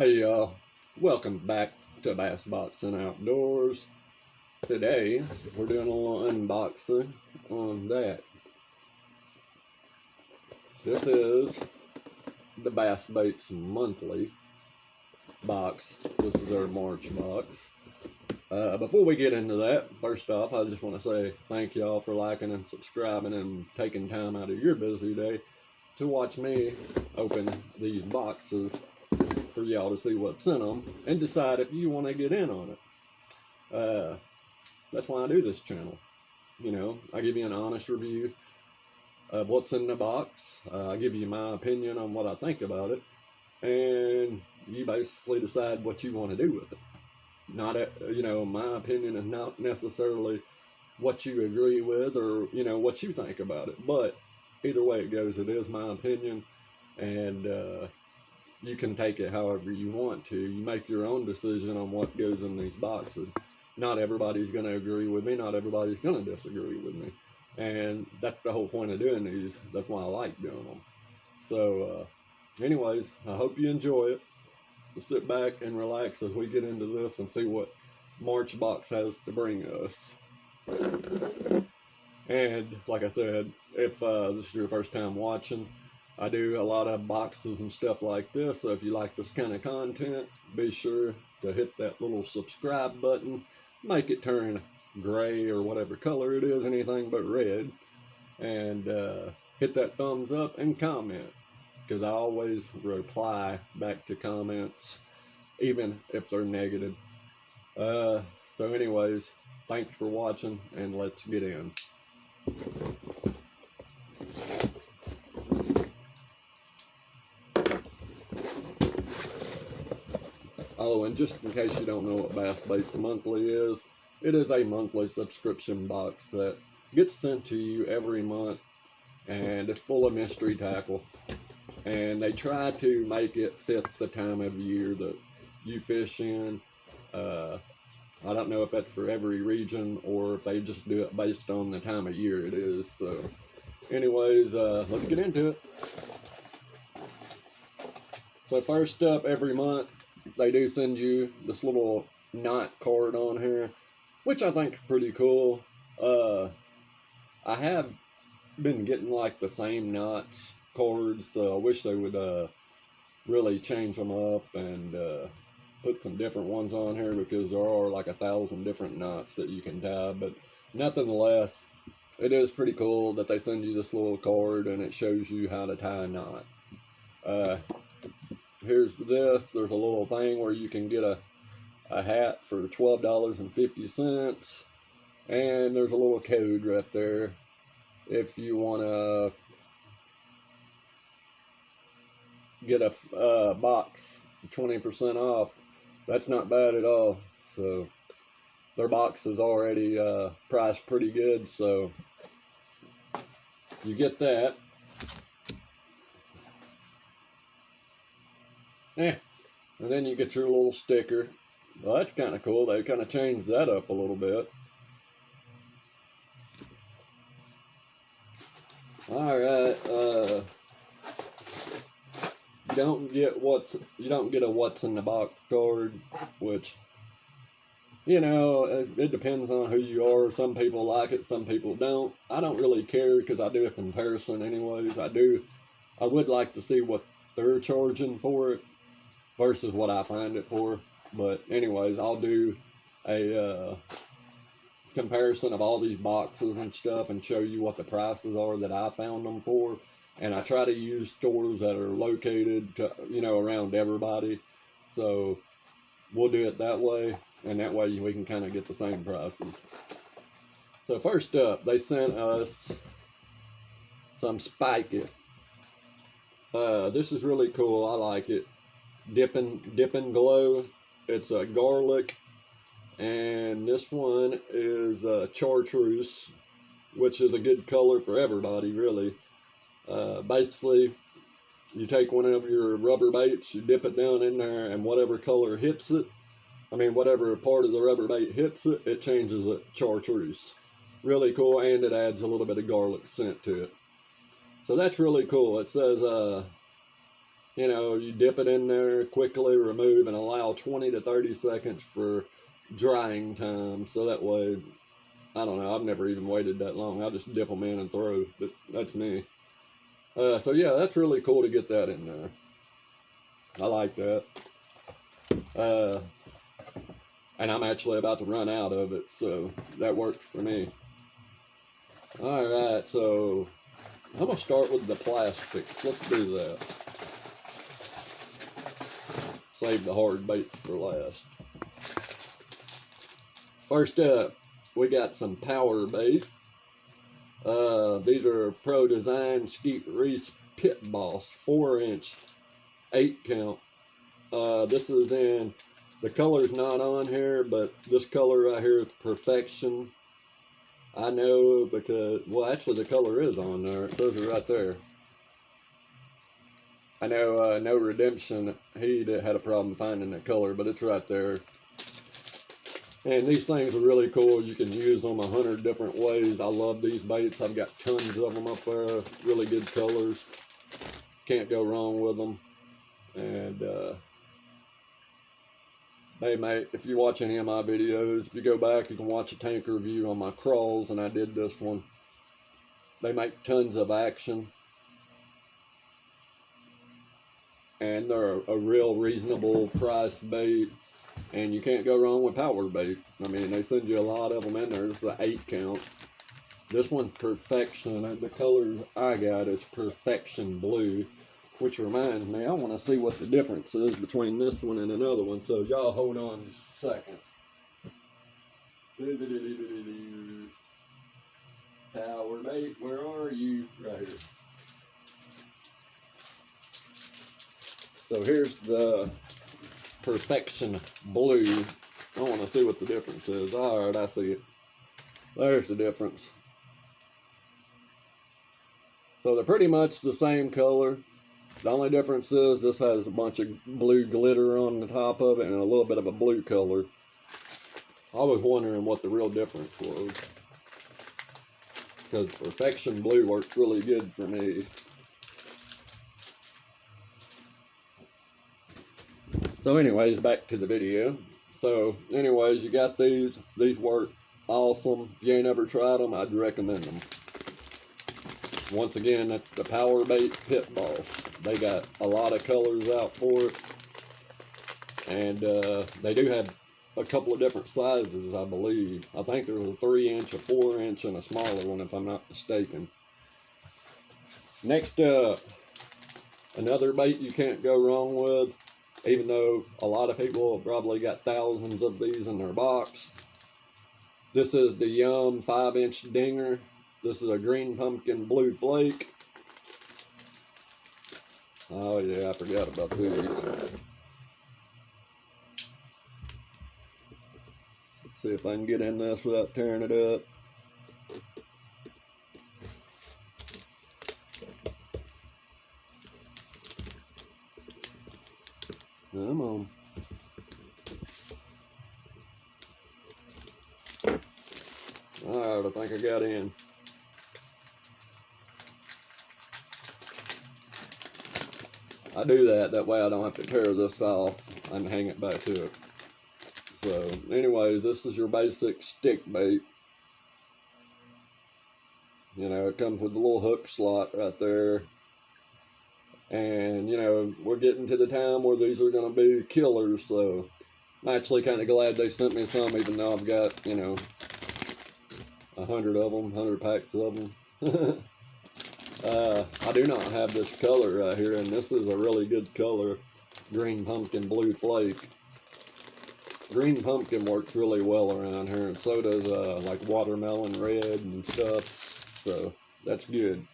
Hey y'all, welcome back to Bassboxing.Outdoors. Today we're doing a little unboxing on that. This is the Bass Baits monthly box. This is our March box. Before we get into that, first off, I just want to say thank y'all for liking and subscribing and taking time out of your busy day to watch me open these boxes for y'all to see what's in them and decide if you want to get in on it. That's why I do this channel. You know, I give you an honest review of what's in the box. I give you my opinion on what I think about it, and you basically decide what you want to do with it. Not, you know, my opinion is not necessarily what you agree with or, you know, what you think about it. But either way it goes, it is my opinion, and you can take it however you want to. You make your own decision on what goes in these boxes. Not everybody's going to agree with me. Not everybody's going to disagree with me. And that's the whole point of doing these. That's why I like doing them. So, anyways, I hope you enjoy it. Just sit back and relax as we get into this and see what March box has to bring us. And like I said, if this is your first time watching, I do a lot of boxes and stuff like this, so if you like this kind of content, be sure to hit that little subscribe button, make it turn gray or whatever color it is, anything but red, and hit that thumbs up and comment, because I always reply back to comments, even if they're negative. So anyways, thanks for watching, and let's get in. Oh, and just in case you don't know what Bass Baits Monthly is, it is a monthly subscription box that gets sent to you every month, and it's full of mystery tackle. And they try to make it fit the time of year that you fish in. I don't know if that's for every region or if they just do it based on the time of year it is. So, anyways, let's get into it. So first up, every month, they do send you this little knot card on here, which I think is pretty cool. I have been getting like the same knots cards, so I wish they would really change them up and put some different ones on here, because there are like 1,000 different knots that you can tie. But nonetheless, it is pretty cool that they send you this little card and it shows you how to tie a knot. Here's this. There's a little thing where you can get a hat for $12.50, and there's a little code right there if you want to get a box 20% off. That's not bad at all. So their box is already priced pretty good, so you get that. And then you get your little sticker. Well, that's kind of cool. They kind of changed that up a little bit. All right. You don't get a what's in the box card, which, you know, it depends on who you are. Some people like it, some people don't. I don't really care, because I do a comparison anyways. I would like to see what they're charging for it versus what I find it for. But anyways, I'll do a comparison of all these boxes and stuff and show you what the prices are that I found them for. And I try to use stores that are located to, you know, around everybody. So we'll do it that way, and that way we can kind of get the same prices. So first up, they sent us some Spike It. This is really cool. I like it. Dip and Glow. It's a garlic, and this one is chartreuse, which is a good color for everybody, really. Basically, you take one of your rubber baits, you dip it down in there, and whatever color hits it, whatever part of the rubber bait hits it, it changes it chartreuse. Really cool, and it adds a little bit of garlic scent to it. So that's really cool. It says you know, you dip it in there, quickly remove, and allow 20 to 30 seconds for drying time. So that way, I don't know, I've never even waited that long. I'll just dip them in and throw, but that's me. So yeah, that's really cool to get that in there. I like that. And I'm actually about to run out of it, so that works for me. Alright, so I'm going to start with the plastics. Let's do that. Save the hard bait for last. First up, we got some power bait. These are Pro Design Skeet Reese Pit Boss 4-inch 8-count. This is in, the color's not on here, but this color right here is Perfection. I know because, well, actually the color is on there. It says it right there. I know No Redemption, he had a problem finding the color, but it's right there. And these things are really cool. You can use them 100 different ways. I love these baits. I've got tons of them up there. Really good colors. Can't go wrong with them. And they make, if you watch any of my videos, if you go back, you can watch a tank review on my crawls, and I did this one. They make tons of action. And they're a real reasonable priced bait. And you can't go wrong with power bait. I mean, they send you a lot of them in there. This is the 8-count. This one's Perfection. The colors I got is Perfection Blue. Which reminds me, I want to see what the difference is between this one and another one. So y'all hold on just a second. Power bait, where are you? Right here. So here's the Perfection Blue. I want to see what the difference is. Alright, I see it. There's the difference. So they're pretty much the same color. The only difference is this has a bunch of blue glitter on the top of it and a little bit of a blue color. I was wondering what the real difference was, because Perfection Blue works really good for me. So anyways, back to the video. So anyways, you got these. These work awesome. If you ain't ever tried them, I'd recommend them. Once again, that's the Power Bait Pit Boss. They got a lot of colors out for it. And they do have a couple of different sizes, I believe. I think there's a 3-inch, a 4-inch, and a smaller one, if I'm not mistaken. Next up, another bait you can't go wrong with, even though a lot of people have probably got thousands of these in their box. This is the Yum 5-inch Dinger. This is a green pumpkin blue flake. Oh yeah, I forgot about these. Let's see if I can get in this without tearing it up. Come on. Alright, I think I got in. I do that way I don't have to tear this off and hang it back to it. So anyways, this is your basic stick bait. You know, it comes with the little hook slot right there. And, you know, we're getting to the time where these are going to be killers, so I'm actually kind of glad they sent me some, even though I've got, you know, 100 of them, 100 packs of them. I do not have this color right here, and this is a really good color, green pumpkin blue flake. Green pumpkin works really well around here, and so does like watermelon red and stuff, so that's good.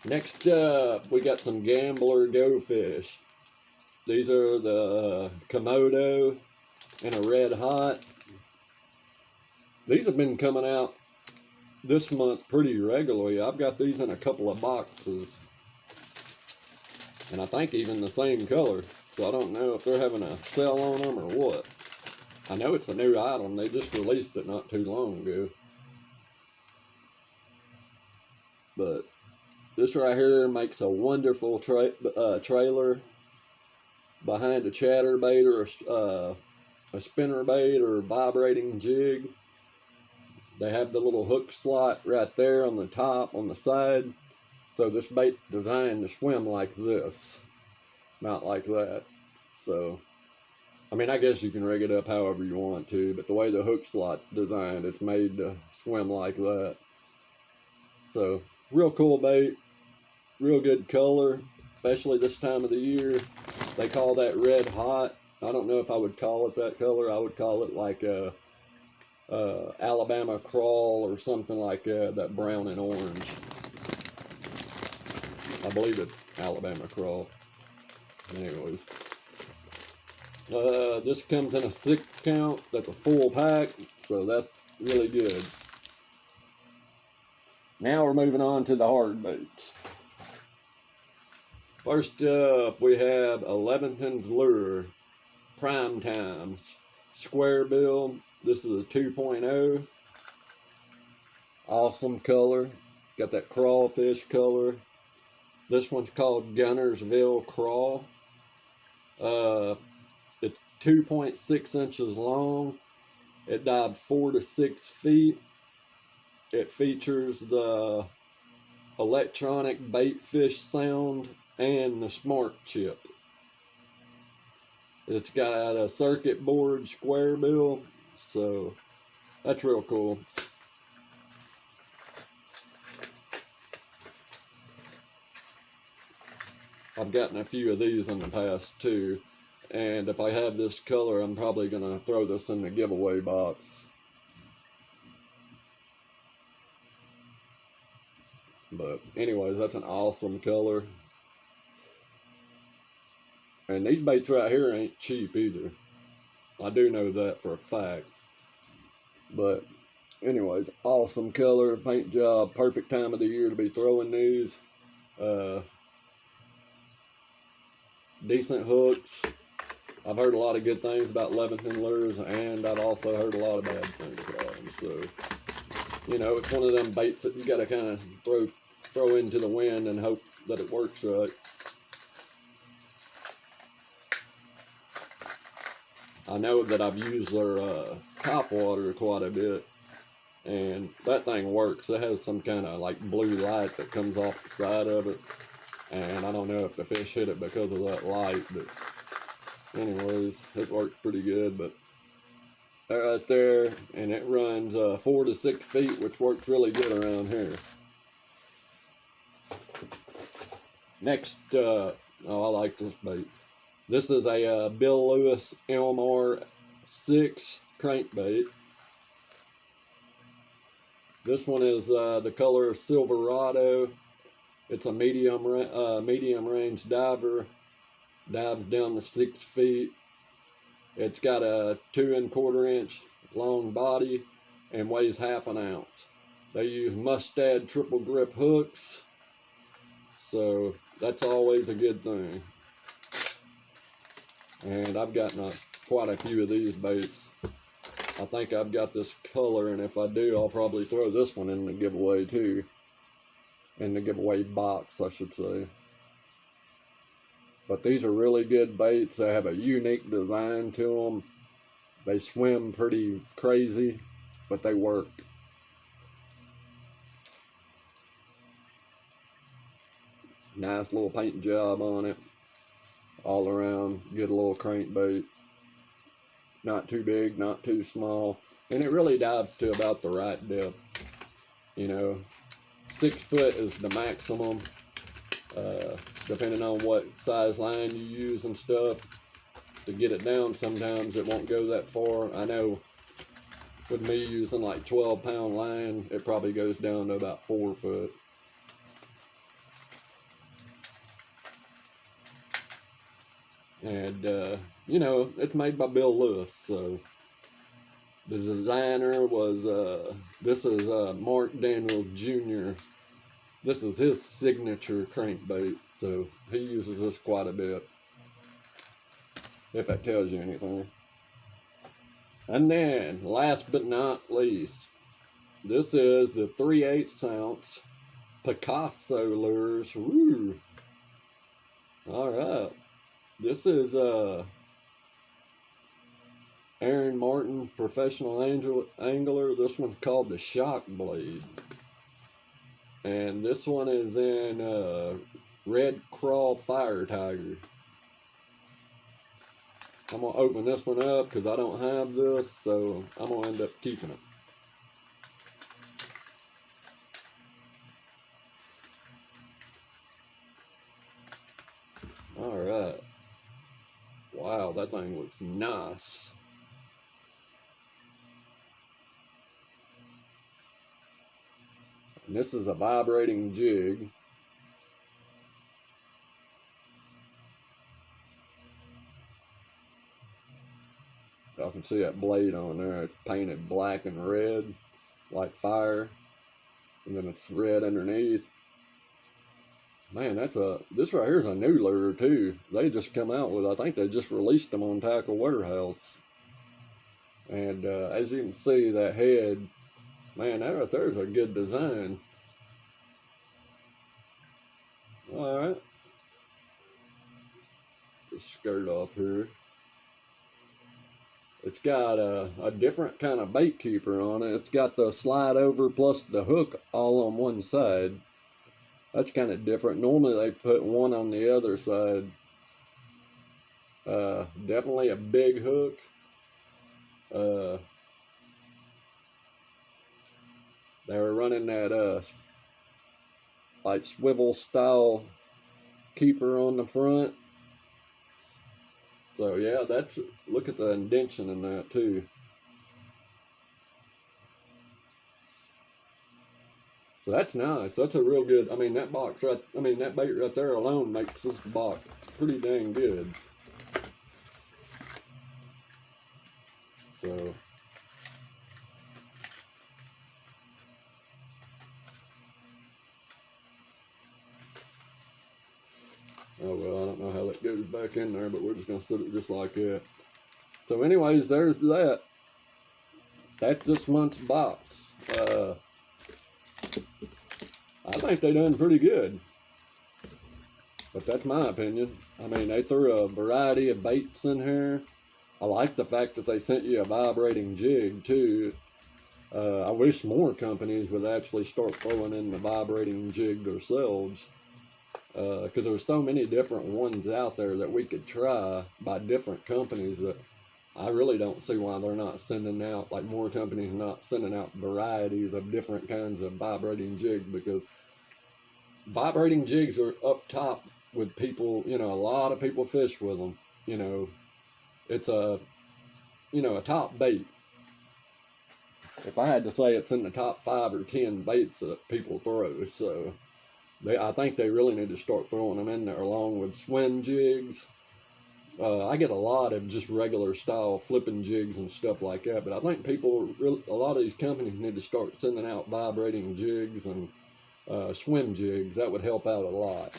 Next up, we got some Gambler Go Fish. These are the Komodo and a Red Hot. These have been coming out this month pretty regularly. I've got these in a couple of boxes, and I think even the same color, so I don't know if they're having a sale on them or what. I know it's a new item. They just released it not too long ago, but This right here makes a wonderful trailer behind a chatterbait or a spinner bait or vibrating jig. They have the little hook slot right there on the top, on the side. So this bait's designed to swim like this, not like that. So, I mean, I guess you can rig it up however you want to, but the way the hook slot's designed, it's made to swim like that. So, real cool bait, real good color, especially this time of the year. They call that red hot. I don't know if I would call it that color. I would call it like a Alabama crawl or something like that brown and orange. I believe it's Alabama crawl. Anyways, this comes in a 6 count. That's a full pack, so that's really good. Now we're moving on to the hard baits. First up, we have 11th Lure Prime Time Square Bill. This is a 2.0. Awesome color. Got that crawfish color. This one's called Gunnersville Crawl. It's 2.6 inches long. It dived 4 to 6 feet. It features the electronic bait fish sound and the smart chip. It's got a circuit board square bill, so that's real cool. I've gotten a few of these in the past too, and if I have this color, I'm probably gonna throw this in the giveaway box. But anyways, that's an awesome color. And these baits right here ain't cheap either. I do know that for a fact. But anyways, awesome color, paint job, perfect time of the year to be throwing these. Decent hooks. I've heard a lot of good things about Levington lures, and I've also heard a lot of bad things about them. So, you know, it's one of them baits that you got to kind of throw into the wind and hope that it works right. I know that I've used their top water quite a bit, and that thing works. It has some kind of like blue light that comes off the side of it, and I don't know if the fish hit it because of that light, but anyways, it works pretty good. But right there, and it runs 4 to 6 feet, which works really good around here. Next, oh, I like this bait. This is a Bill Lewis Elmar 6 crankbait. This one is the color of Silverado. It's a medium range diver. Dives down to 6 feet. It's got a 2 1/4 inch long body and weighs ½ an ounce. They use Mustad triple grip hooks, so that's always a good thing. And I've gotten quite a few of these baits. I think I've got this color, and if I do, I'll probably throw this one in the giveaway too. In the giveaway box, I should say. But these are really good baits. They have a unique design to them. They swim pretty crazy, but they work. Nice little paint job on it. All around, good little crankbait. Not too big, not too small. And it really dives to about the right depth. You know, 6 foot is the maximum. Depending on what size line you use and stuff to get it down, sometimes it won't go that far. I know with me using like 12-pound line, it probably goes down to about 4 foot. And you know, it's made by Bill Lewis, so the designer was this is Mark Daniels Jr. This is his signature crankbait, so he uses this quite a bit, if that tells you anything. And then, last but not least, this is the 3/8 ounce Picasso lures. Woo! Alright. This is Aaron Martin Professional Angler. This one's called the Shock Blade. And this one is in Red Crawl Fire Tiger. I'm going to open this one up because I don't have this, so I'm going to end up keeping it. Alright. Wow, that thing looks nice. And this is a vibrating jig. Y'all can see that blade on there. It's painted black and red, like fire. And then it's red underneath. Man, this right here is a new lure too. They just come out with, I think they just released them on Tackle Warehouse. And as you can see, that head, man, that right there is a good design. Alright. Just skirt off here. It's got a different kind of bait keeper on it. It's got the slide over plus the hook all on one side. That's kind of different. Normally they put one on the other side. Definitely a big hook. They were running that like swivel style keeper on the front. So yeah, look at the indentation in that too. So that's nice. That's a real good, I mean that bait right there alone makes this box pretty dang good. So oh well, I don't know how that goes back in there, but we're just gonna set it just like that. So anyways, there's that. That's this month's box. I think they done pretty good. But that's my opinion. I mean, they threw a variety of baits in here. I like the fact that they sent you a vibrating jig too. I wish more companies would actually start throwing in the vibrating jig themselves. Because there's so many different ones out there that we could try by different companies that I really don't see why they're not sending out, like more companies not sending out varieties of different kinds of vibrating jigs, because vibrating jigs are up top with people, you know, a lot of people fish with them, you know. It's a top bait. If I had to say, it's in the top 5 or 10 baits that people throw, so I think they really need to start throwing them in there along with swim jigs. I get a lot of just regular style flipping jigs and stuff like that, but I think a lot of these companies need to start sending out vibrating jigs and swim jigs. That would help out a lot.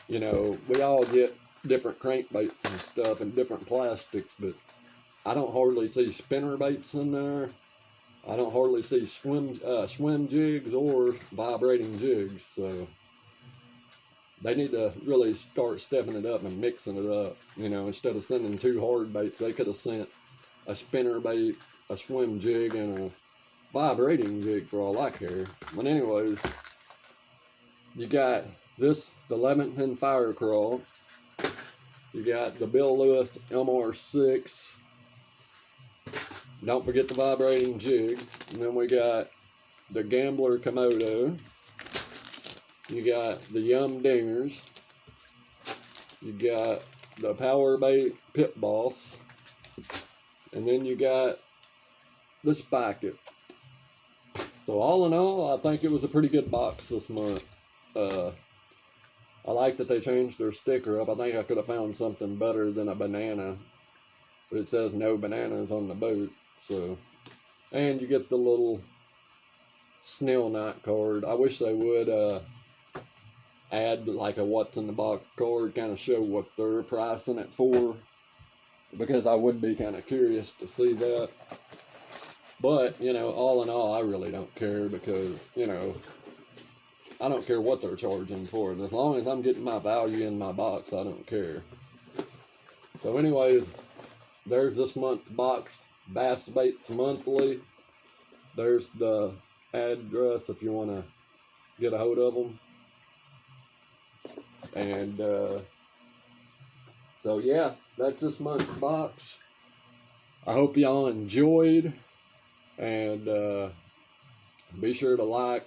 You know, we all get different crankbaits and stuff and different plastics, but I don't hardly see spinner baits in there. I don't hardly see swim jigs or vibrating jigs, so they need to really start stepping it up and mixing it up. You know, instead of sending 2 hard baits, they could have sent a spinner bait, a swim jig, and a vibrating jig for all I care. But anyways, you got the Leamington Fire Crawl. You got the Bill Lewis MR6. Don't forget the vibrating jig. And then we got the Gambler Komodo. You got the Yum Dingers. You got the Power Bait Pit Boss. And then you got the Spike It. So all in all, I think it was a pretty good box this month. I like that they changed their sticker up. I think I could have found something better than a banana. But it says no bananas on the boat. So, and you get the little snail night card. I wish they would add like a what's in the box card, kind of show what they're pricing it for, because I would be kind of curious to see that. But, you know, all in all, I really don't care, because, you know, I don't care what they're charging for it. As long as I'm getting my value in my box, I don't care. So anyways, there's this month's box, Bass Baits Monthly. There's the address if you want to get a hold of them. And so yeah, that's this month's box. I hope y'all enjoyed, and be sure to like,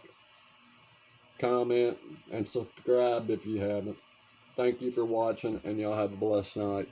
comment, and subscribe if you haven't. Thank you for watching, and y'all have a blessed night.